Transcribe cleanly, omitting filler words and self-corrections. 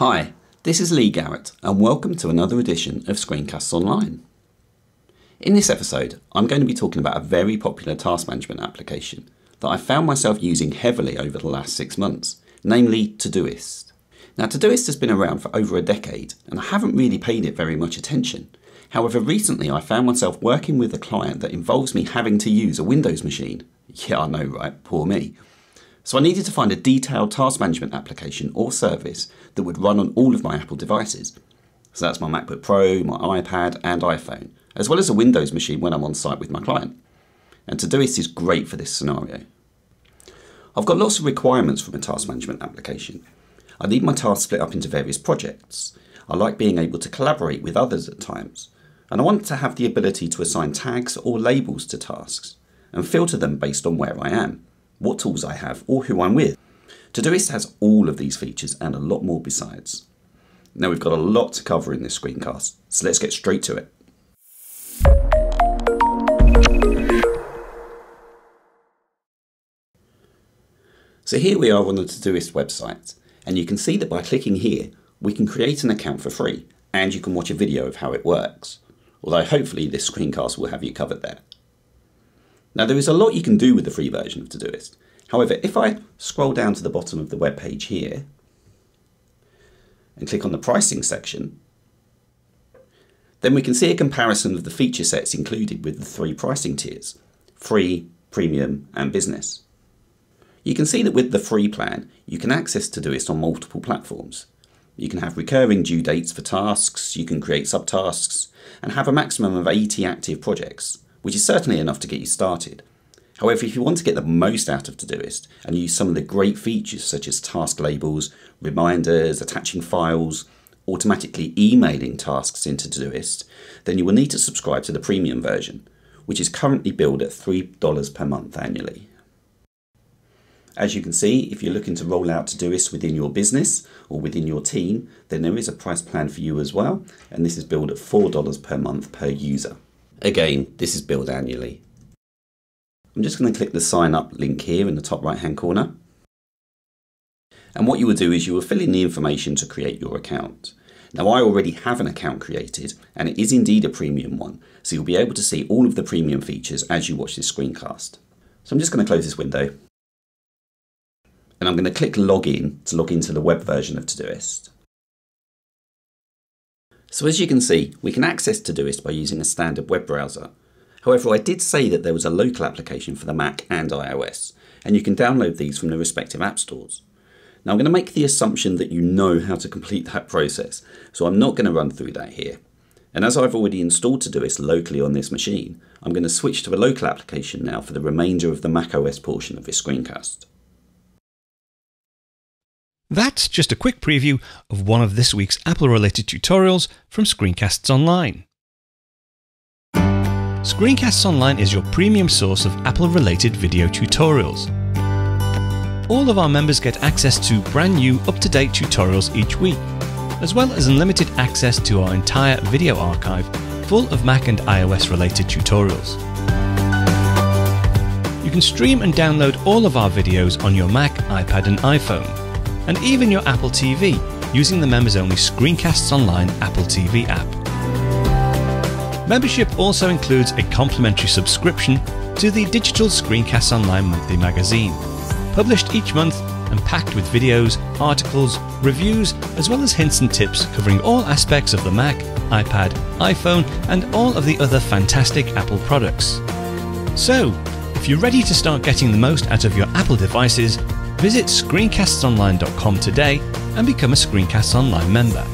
Hi, this is Lee Garrett and welcome to another edition of Screencasts Online. In this episode, I'm going to be talking about a very popular task management application that I found myself using heavily over the last 6 months, namely Todoist. Now Todoist has been around for over a decade and I haven't really paid it very much attention. However, recently I found myself working with a client that involves me having to use a Windows machine. Yeah, I know, right? Poor me. So I needed to find a detailed task management application or service that would run on all of my Apple devices. So that's my MacBook Pro, my iPad and iPhone, as well as a Windows machine when I'm on site with my client. And Todoist is great for this scenario. I've got lots of requirements from a task management application. I need my tasks split up into various projects. I like being able to collaborate with others at times. And I want to have the ability to assign tags or labels to tasks and filter them based on where I am, what tools I have, or who I'm with. Todoist has all of these features and a lot more besides. Now we've got a lot to cover in this screencast, so let's get straight to it. So here we are on the Todoist website, and you can see that by clicking here, we can create an account for free, and you can watch a video of how it works. Although hopefully this screencast will have you covered there. Now there is a lot you can do with the free version of Todoist. However, if I scroll down to the bottom of the web page here and click on the pricing section, then we can see a comparison of the feature sets included with the 3 pricing tiers: free, premium and business. You can see that with the free plan, you can access Todoist on multiple platforms. You can have recurring due dates for tasks, you can create subtasks, and have a maximum of 80 active projects, which is certainly enough to get you started. However, if you want to get the most out of Todoist and use some of the great features such as task labels, reminders, attaching files, automatically emailing tasks into Todoist, then you will need to subscribe to the premium version, which is currently billed at $3 per month annually. As you can see, if you're looking to roll out Todoist within your business or within your team, then there is a price plan for you as well, and this is billed at $4 per month per user. Again, this is billed annually. I'm just going to click the sign up link here in the top right hand corner. And what you will do is you will fill in the information to create your account. Now I already have an account created and it is indeed a premium one, so you'll be able to see all of the premium features as you watch this screencast. So I'm just going to close this window. And I'm going to click login to log into the web version of Todoist. So as you can see, we can access Todoist by using a standard web browser. However, I did say that there was a local application for the Mac and iOS, and you can download these from the respective app stores. Now I'm going to make the assumption that you know how to complete that process, so I'm not going to run through that here. And as I've already installed Todoist locally on this machine, I'm going to switch to a local application now for the remainder of the macOS portion of this screencast. That's just a quick preview of one of this week's Apple-related tutorials from Screencasts Online. Screencasts Online is your premium source of Apple-related video tutorials. All of our members get access to brand new, up-to-date tutorials each week, as well as unlimited access to our entire video archive full of Mac and iOS-related tutorials. You can stream and download all of our videos on your Mac, iPad and iPhone, and even your Apple TV using the members-only Screencasts Online Apple TV app. Membership also includes a complimentary subscription to the digital Screencasts Online monthly magazine, published each month and packed with videos, articles, reviews, as well as hints and tips covering all aspects of the Mac, iPad, iPhone, and all of the other fantastic Apple products. So, if you're ready to start getting the most out of your Apple devices, visit screencastsonline.com today and become a Screencasts Online member.